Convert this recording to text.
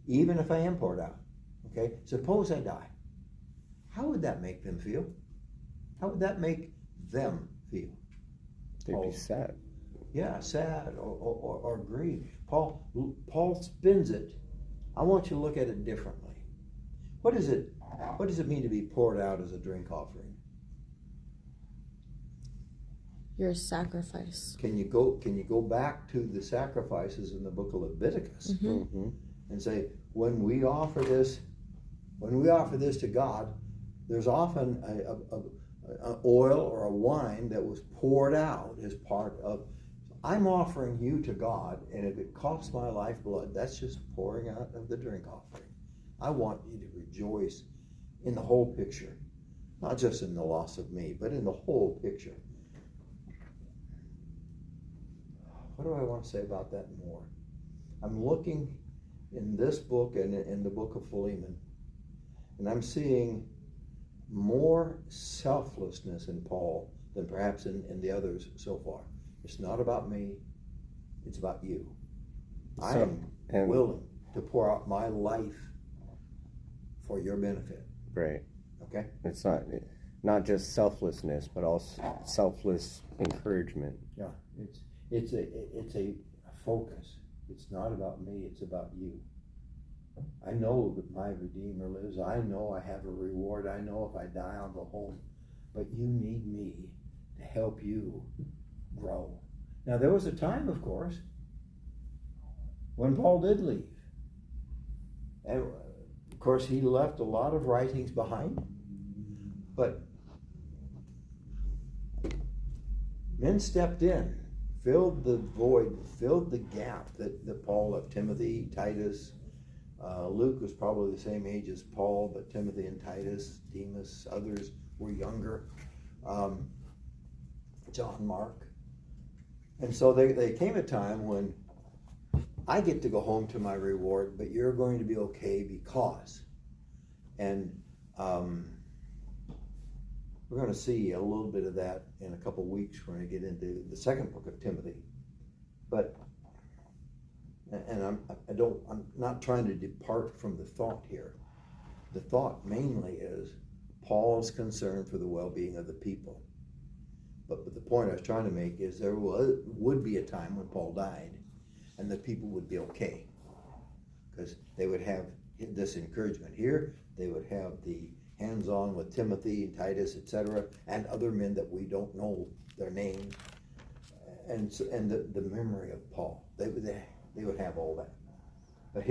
even if I am poured out. Okay, suppose I die. How would that make them feel? How would that make them feel? They'd be sad. Yeah, sad or grieved. Paul spins it. I want you to look at it differently. What does it mean to be poured out as a drink offering? Your sacrifice. Can you go back to the sacrifices in the book of Leviticus and say, when we offer this to God, there's often an oil or a wine that was poured out as part of. I'm offering you to God, and if it costs my lifeblood, that's just pouring out of the drink offering. I want you to rejoice in the whole picture, not just in the loss of me, but in the whole picture. What do I want to say about that more? I'm looking in this book and in the book of Philemon, and I'm seeing more selflessness in Paul than perhaps in the others so far. It's not about me, it's about you. I am willing to pour out my life for your benefit. Right. Okay? It's not just selflessness, but also selfless encouragement. Yeah. It's a focus. It's not about me, it's about you. I know that my Redeemer lives. I know I have a reward. I know if I die, I'll go home. But you need me to help you grow. Now, there was a time, of course, when Paul did leave. And, of course, he left a lot of writings behind. But men stepped in, filled the void, filled the gap that Paul left. Timothy, Titus, Luke was probably the same age as Paul, but Timothy and Titus, Demas, others were younger. John Mark. And so there came a time when I get to go home to my reward, but you're going to be okay because. And we're going to see a little bit of that in a couple weeks when I get into the second book of Timothy. But, and I'm not trying to depart from the thought here. The thought mainly is Paul's concern for the well-being of the people. But the point I was trying to make is there would be a time when Paul died and the people would be okay because they would have this encouragement here. They would have the hands-on with Timothy and Titus, etc., and other men that we don't know their names, and the memory of Paul. They would have all that.